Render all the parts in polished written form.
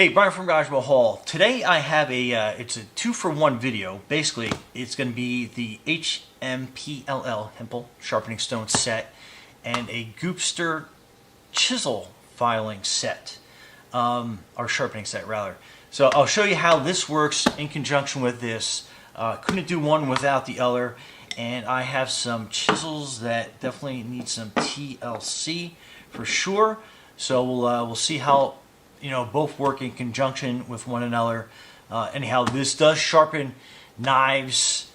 Hey, Brian from Garage Hall. Today I have it's a 2-for-1 video. Basically, it's going to be the HMPLL Hempel Sharpening Stone set and a Gubeter Chisel filing set, or sharpening set rather. So I'll show you how this works in conjunction with this. Couldn't do one without the other, and I have some chisels that definitely need some TLC for sure. So we'll see how both work in conjunction with one another. Anyhow, this does sharpen knives.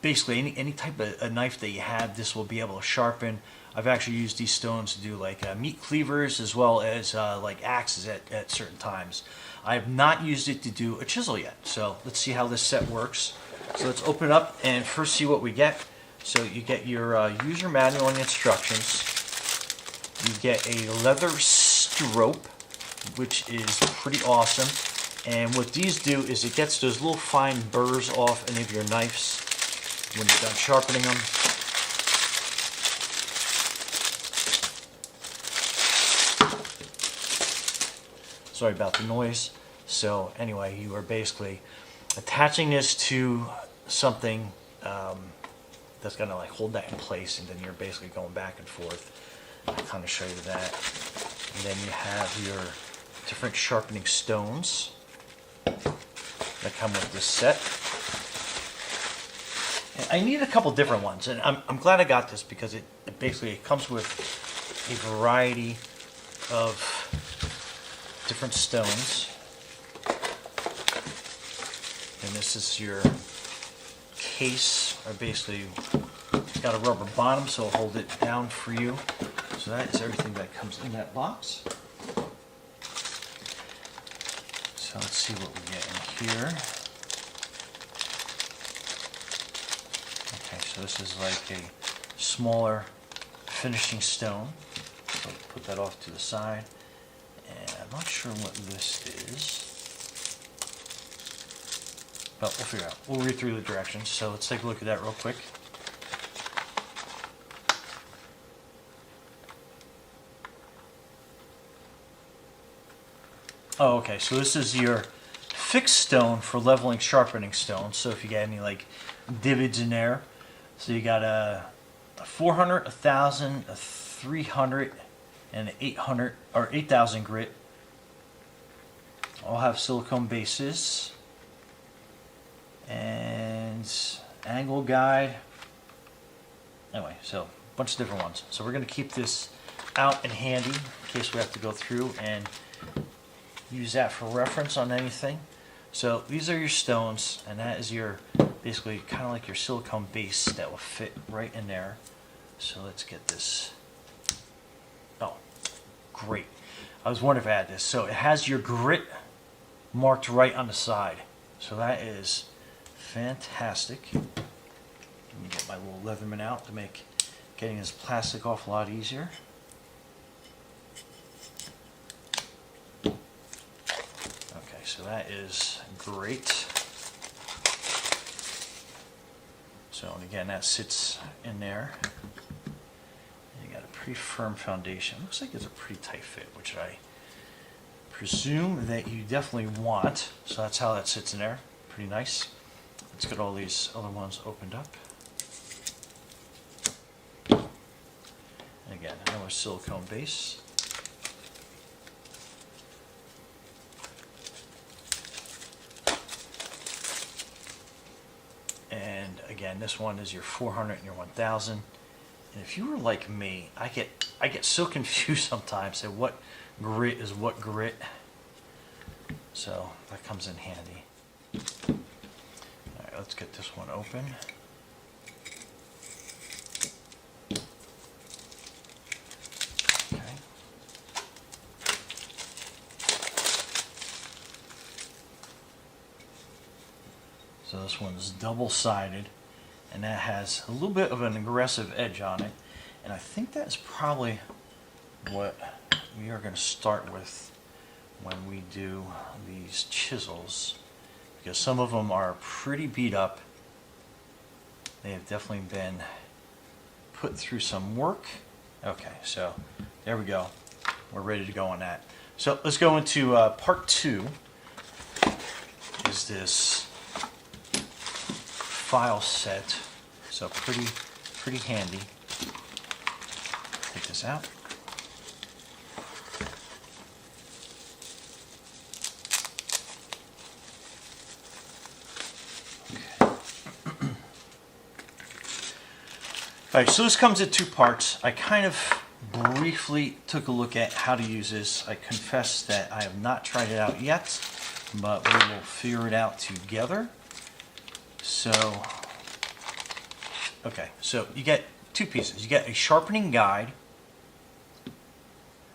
Basically any type of a knife that you have, this will be able to sharpen. I've actually used these stones to do like meat cleavers as well as like axes at certain times. I have not used it to do a chisel yet, so let's see how this set works. So let's open it up and first see what we get. So you get your user manual and instructions. You get a leather strobe, which is pretty awesome. And what these do is it gets those little fine burrs off any of your knives when you're done sharpening them. Sorry about the noise. So anyway, you are basically attaching this to something that's going to like hold that in place, and then you're basically going back and forth. I'll kind of show you that. And then you have your different sharpening stones that come with this set. And I need a couple different ones, and I'm glad I got this because it basically comes with a variety of different stones. And this is your case, or basically got a rubber bottom so it'll hold it down for you. So that is everything that comes in that box. So let's see what we get in here. Okay, so this is like a smaller finishing stone. So put that off to the side. And I'm not sure what this is. But we'll figure it out. We'll read through the directions. So let's take a look at that real quick. Oh, okay, so this is your fixed stone for leveling sharpening stones. So if you get any like divots in there, so you got a 400, 1,000, a 300, and an 800 or 8,000 grit. All have silicone bases and angle guide. Anyway, so a bunch of different ones. So we're going to keep this out and handy in case we have to go through and use that for reference on anything. So these are your stones, and that is your basically kind of like your silicone base that will fit right in there. So let's get this. Oh, great. I was wondering if I had this. So it has your grit marked right on the side. So that is fantastic. Let me get my little Leatherman out to make getting this plastic off a lot easier. So that is great. So, and again, that sits in there. And you got a pretty firm foundation. Looks like it's a pretty tight fit, which I presume that you definitely want. So that's how that sits in there. Pretty nice. Let's get all these other ones opened up. And again, another silicone base. And again, this one is your 400 and your 1,000. And if you were like me, I get so confused sometimes at what grit is what grit. So that comes in handy. All right, let's get this one open. Okay. So this one's double-sided, and that has a little bit of an aggressive edge on it. And I think that's probably what we are going to start with when we do these chisels, because some of them are pretty beat up. They have definitely been put through some work. Okay, so there we go. we're ready to go on that. So let's go into part 2. Is this file set? So pretty handy. Take this out. Alright, so this comes in 2 parts. I kind of briefly took a look at how to use this. I confess that I have not tried it out yet, but we will figure it out together. So, okay, so you get 2 pieces. You get a sharpening guide,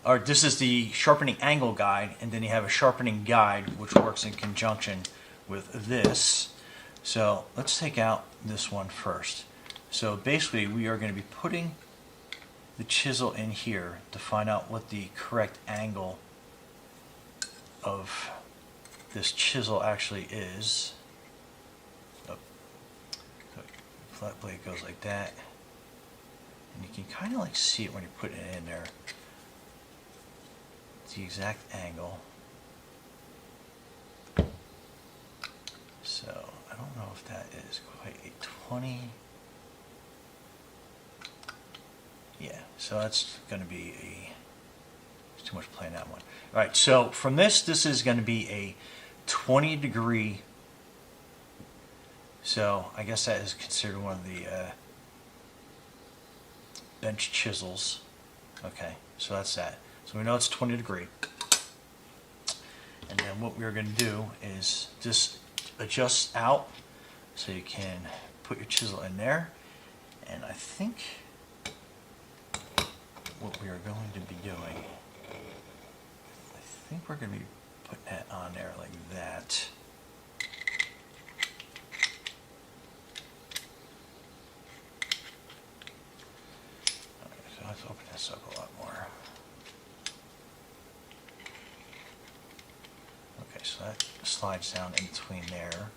or this is the sharpening angle guide, and then you have a sharpening guide which works in conjunction with this. So let's take out this one first. So basically we are going to be putting the chisel in here to find out what the correct angle of this chisel actually is. Oh. So flat blade goes like that, and you can kind of like see it when you're putting it in there. It's the exact angle. So I don't know if that is quite a 20. Yeah, so that's going to be there's too much playing that one. All right, so from this is going to be a 20-degree. So I guess that is considered one of the bench chisels. Okay, so that's that. So we know it's 20-degree. And then what we're going to do is just adjust out so you can put your chisel in there. And I think what we are going to be doing, I think we're going to be putting that on there like that. Okay, so let's open this up a lot more. Okay, so that slides down in between there.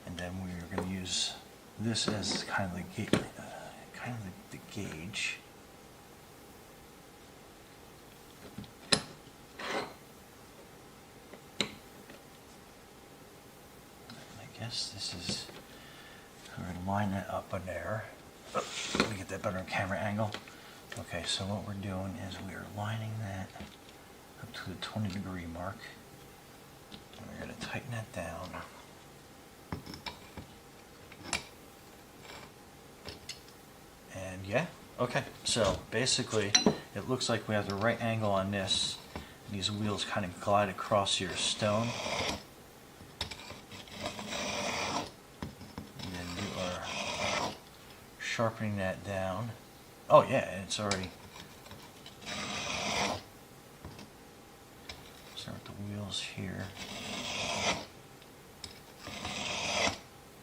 And then we're going to use this as kind of the gauge. I guess this is, we're going to line that up in there. Oh, let me get that better camera angle. Okay, so what we're doing is we are lining that up to the 20-degree mark. And we're going to tighten that down. And yeah, okay, so basically it looks like we have the right angle on this. And these wheels kind of glide across your stone. And then you are sharpening that down. Oh yeah, and it's already. Start with the wheels here.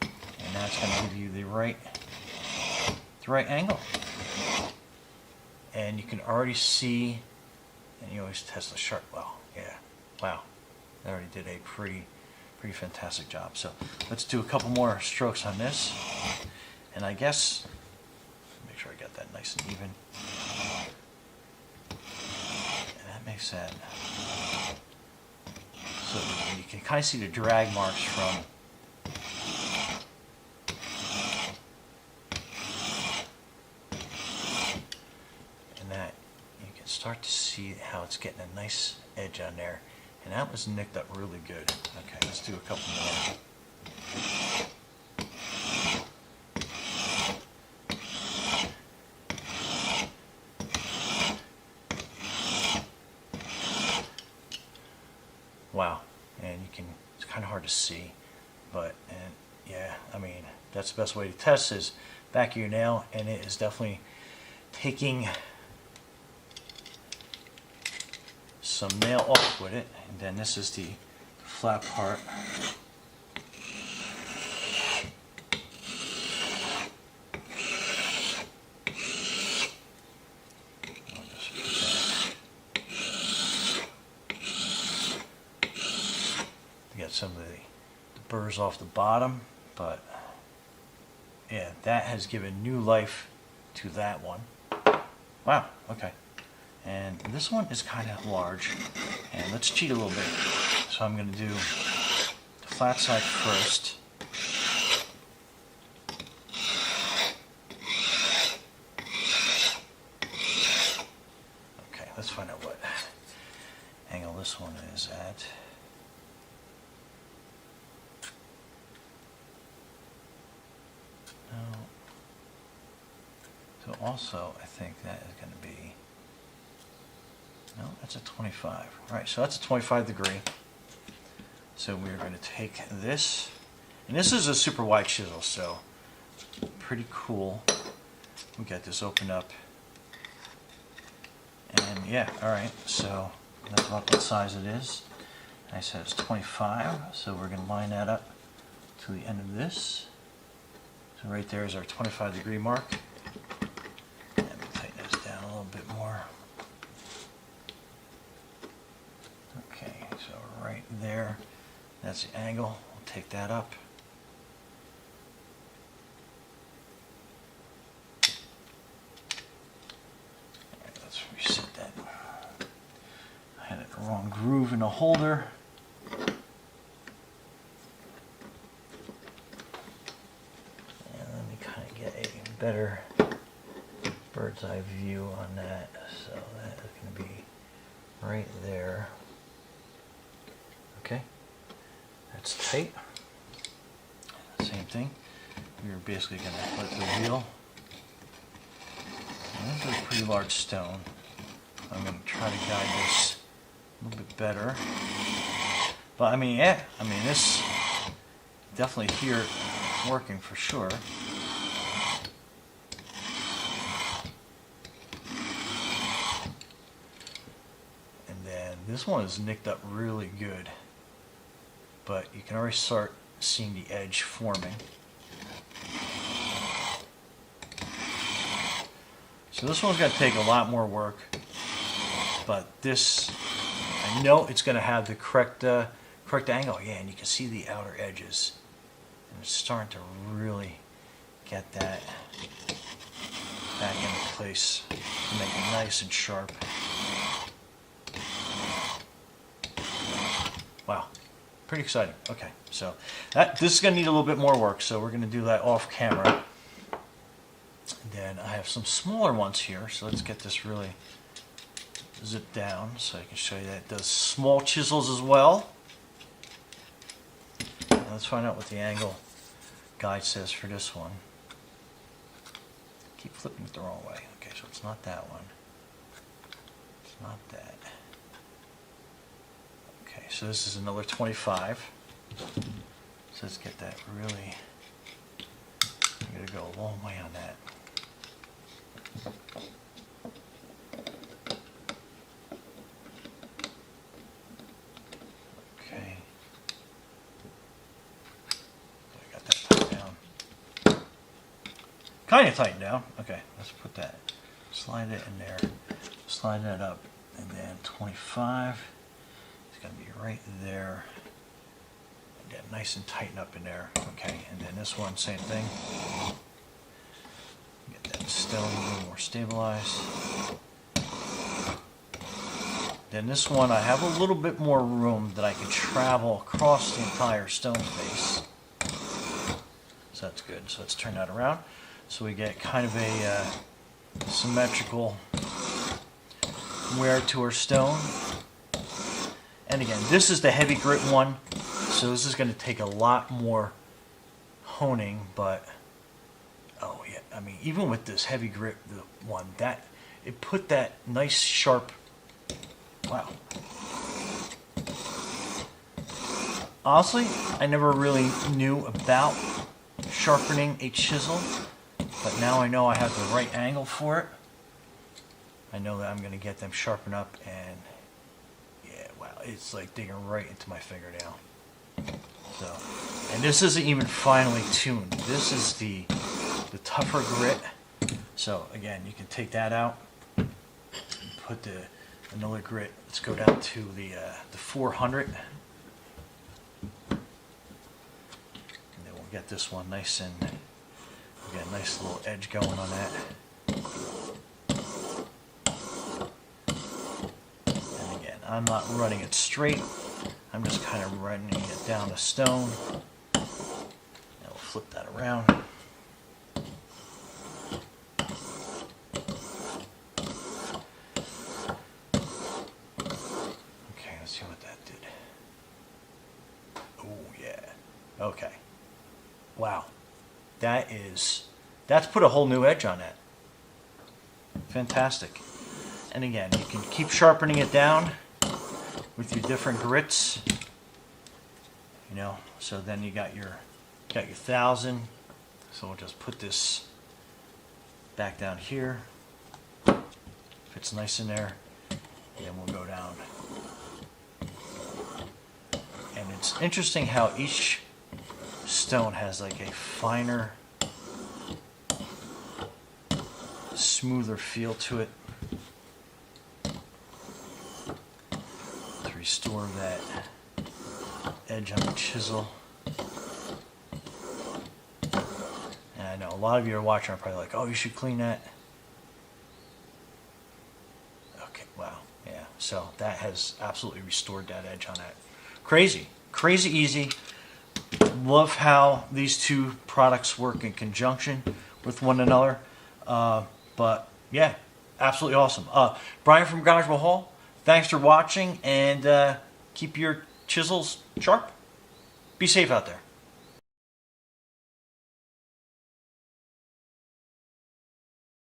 And that's going to give you the right angle. And you can already see, and you always test the sharp. Well, yeah, wow, they already did a pretty fantastic job. So let's do a couple more strokes on this, and I guess make sure I got that nice and even. And that makes that so you can kind of see the drag marks from. Start to see how it's getting a nice edge on there, and that was nicked up really good. Okay, let's do a couple more. Wow, and you can, it's kind of hard to see, but, and yeah, I mean, that's the best way to test is back of your nail, and it is definitely taking some nail off with it. And then this is the flat part. Get some of the burrs off the bottom, but yeah, that has given new life to that one. Wow, okay. And this one is kind of large. And let's cheat a little bit. So I'm going to do the flat side first. Okay, let's find out what angle this one is at. No. So also, I think that is going to be, no, that's a 25. All right, so that's a 25 degree. So we're going to take this, and this is a super wide chisel, so pretty cool. We got this opened up. And yeah, all right, so that's about what size it is. I said it's 25, so we're going to line that up to the end of this. So right there is our 25 degree mark. And we'll tighten this down a little bit more. Okay, so right there, that's the angle. We'll take that up. All right, let's reset that. I had it the wrong groove in the holder. Better bird's eye view on that, so that is going to be right there. Okay, that's tight. Same thing, we're basically going to put the wheel. And this is a pretty large stone. I'm going to try to guide this a little bit better. But I mean, yeah, I mean, this definitely here working for sure. This one is nicked up really good, but you can already start seeing the edge forming. So this one's going to take a lot more work, but this, I know it's going to have the correct angle. Yeah, and you can see the outer edges, and it's starting to really get that back into place to make it nice and sharp. Wow, pretty exciting. Okay, so this is going to need a little bit more work, so we're going to do that off camera. And then I have some smaller ones here, so let's get this really zipped down so I can show you that it does small chisels as well. And let's find out what the angle guide says for this one. Keep flipping it the wrong way. Okay, so it's not that one. It's not that. So this is another 25. So let's get that really, I'm going to go a long way on that. Okay. I got that tightened down. Kind of tightened down. Okay, let's put that, slide it in there, slide that up, and then 25. It's going to be right there. Get nice and tighten up in there. Okay, and then this one, same thing. Get that stone a little more stabilized. Then this one, I have a little bit more room that I can travel across the entire stone face. So that's good. So let's turn that around. So we get kind of a symmetrical wear to our stone. And again, this is the heavy grit one, so this is going to take a lot more honing, but oh yeah, I mean, even with this heavy grit one, that it put that nice sharp, wow. Honestly, I never really knew about sharpening a chisel, but now I know I have the right angle for it. I know that I'm going to get them sharpened up, and it's like digging right into my fingernail. So, and this isn't even finely tuned. This is the tougher grit. So again, you can take that out, put the another grit. Let's go down to the 400, and then we'll get this one nice and we got a nice little edge going on that. I'm not running it straight. I'm just kind of running it down the stone. And we'll flip that around. Okay, let's see what that did. Oh yeah. Okay. Wow. That's put a whole new edge on that. Fantastic. And again, you can keep sharpening it down with your different grits. You know, so then you got your 1,000. So we'll just put this back down here. Fits nice in there. And then we'll go down. And it's interesting how each stone has like a finer, smoother feel to it to restore that edge on the chisel. And I know a lot of you are watching are probably like, oh, you should clean that. Okay, wow, yeah. So that has absolutely restored that edge on that. Crazy, crazy easy. Love how these two products work in conjunction with one another. But yeah, absolutely awesome. Brian from Garage Hall, thanks for watching, and keep your chisels sharp. Be safe out there.